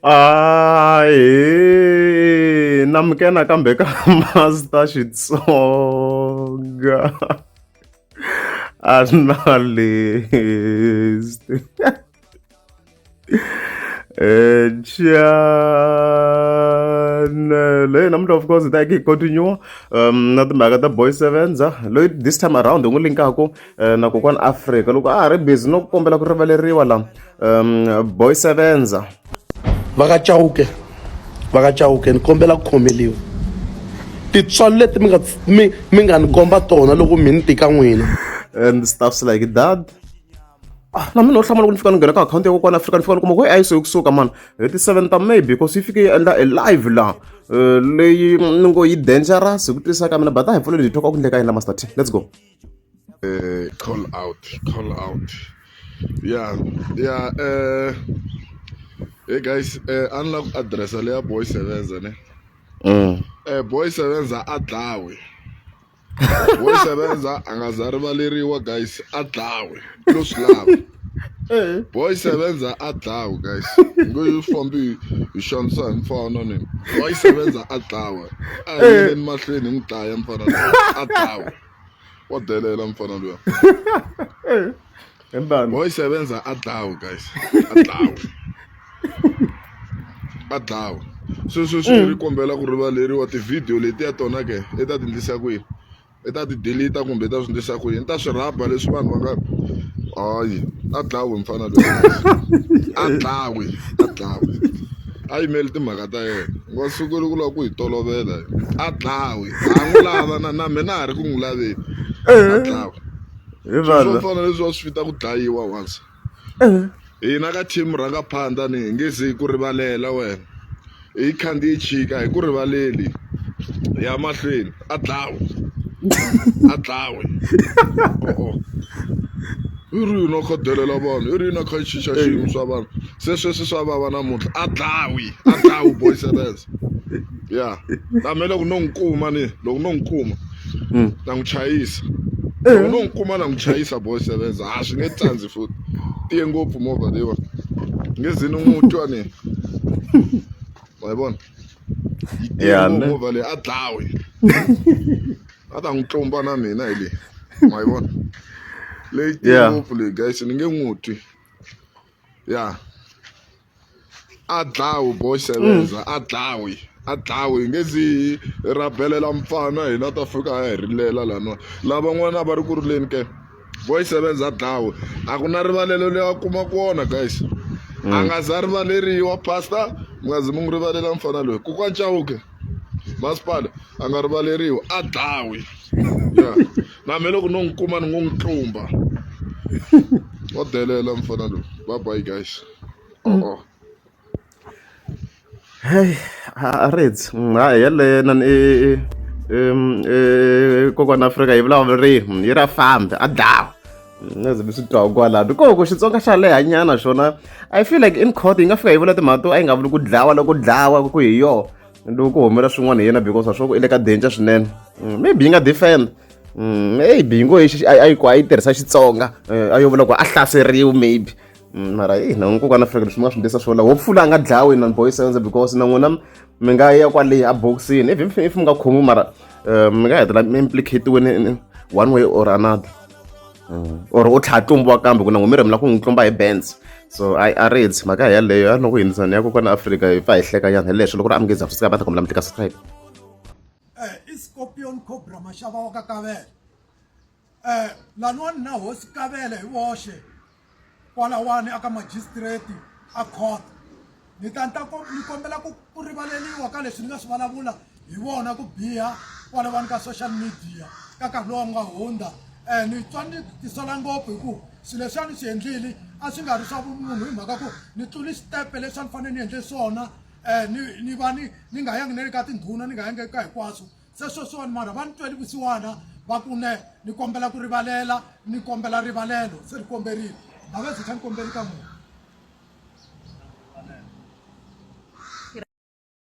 Ai, namkena kambe ka Master Xitsonga. Analyst. Channel. Namuntlha of course hi ta hi continue na timhaka ta Boy Sevenza loyi this time around hi n'wi linkaka na kokwana Africa loko a ha ri busy no kombela ku rivaleriwa la Boy Sevenza. Vakachauke ni kombela ku khomeliwa titswalo leti mi nga ni komba tona loko mi ni tika n'wina And stuffs like that. Na mina no hlamula loko ni fika ni nghena ka akhawunti ya kokwana Afrika ni fika ni kuma ku a yi so kusuka man hi ti 7 ta May because yi fike yi endla a live la leyi ni ngo yi dangerous hi ku twisisa ka mina but a hi pfuleli hi thoka ku ndleka yini la Master T. Let's go. Call out. Yeah. Hey guys, unlock address ya Boy Sevenza ne. Boy Sevenza a dlawe. Boy Sevenza angazarivaleriwa guys, a dlawe. Close love. Boy Sevenza a dlawe guys. Ngo yifombi ishonsa mfana ne. Boy Sevenza a dlawe. Ayini mahlweni ngidlaya mfana lo. A dlawe. Wadelela mfana lo. Boy Sevenza a dlawe guys. A dlawe. Adlawa so ri kombela ku rivaleriwa ti-video leti ya tona ke i ta ti ndlisa kwini i ta ti delete kumbe i ta swi ndlisa kwini i ta swi rhaba leswi vanhu va nga hayi Adlawa mfana loyi Adlawa a yimeli timhaka ta yena ngo sukuli ku lava ku hi tolovela Adlawa a n'wi lava na mina ha ri ku n'wi laveni Adlawa swo fana leswi wa swi vita ku dlayiwa once hina ka team ranga phanda ni hi nge zi ku rivalela wena hi khandziye chika hi ku rivaleli ya mahlweni Adlawa i ri no khodelela vanhu i ri na kha chicha xiyimo swa vanhu se sweswi swa vava namuntlha Adlawa Boy Sevenza ya tame loko no n'wi kuma loko no n'wi kuma na n'wi chayisa loko no n'wi kuma na n'wi chayisa Boy Sevenza a swi nge tsandzi futhi tiye ngopfu movha leyiwa nge zi ni n'wi twa ni ma yi vona yi tiye ngopfu movha leyi Adlawa a ta n'wi tlumba na mina hi leyi ma yi vona leyi tiye ngopfu leyi guys ni nge n'wi twi ya Adlawa Boy Sevenza Adlawa hi nge zi rabelela mfana hina ta fika hi rilela lana lavan'wana va ri ku rileni ke Boy Sevenza Adlawa a ku na rivalelo leyi a kuma kona guys a nga za rivaleriwa pastor mi nga zi mi n'wi rivalela mfana loyi kokwana Chauke masipala a nga rivaleriwa Adlawa ya na mina loko no n'wi kuma ni ngo n'wi tlumba wa delela mfana loyi bye guys Hey, Reds, yale nan kokwana Afrika yi vulavuri yi ra fambe Adlawa naze mi swi twa kwalano koko Xitsonga xa leha nyana xona I feel like in court yi nga fika yi vula timhaka to a yi nga vuli ku dlawa loko dlawa ku hi yo loko ku humela swin'wana hi yena because wa swo ku i le ka danger swinene maybe yi nga defend maybe yi ngo a yi tirhisa Xitsonga a yo vula ku a hlaseriwe maybe mara na kokwana Afrika leswi mi nga swi ndlisa swola hopefully a nga dlawi na Boy Sevenza because na n'wina mi nga ya kwale a boxini if mi nga khomi mara mi nga hetelela mi implicate-iweni in one way or another or u tlha tlumbiwa kambe ku na n'wi mi rimela ku n'wi tlumba hi bands so a Reds mhaka hi yaleyo a ni ku hindzisana ya kokwana Afrika hi pfa hi hleka nyana hi leswi loko ri a mi nge za swi sika va ta kombela mi tika subscribe i Scorpion Cobra maxava wa ka Kavele laniwani na hosi Kavele hi woxe kwalawani aka magistrate a court ni kombela ku rivaleliwa ka leswi ni nga swi vulavula hi vona ku biha kwalawani ka social media ka nkarhi lowu nga hundza ni twa ni tisola ngopfu hi ku swilo leswi a ni swi endlile a swi nga ri swa vumunhu hi mhaka ku ni tluli xitepe leswi a ni fanele ni endle swona ni va ni nga yangi ne ka tindhuna ni nga yangi ka hinkwaswo se sweswiwani mara va ni tweli vusiwana va ku ni kombela ku rivalela ni kombela rivalelo se ri komberile a ve zi kha ni kombeli ka munhu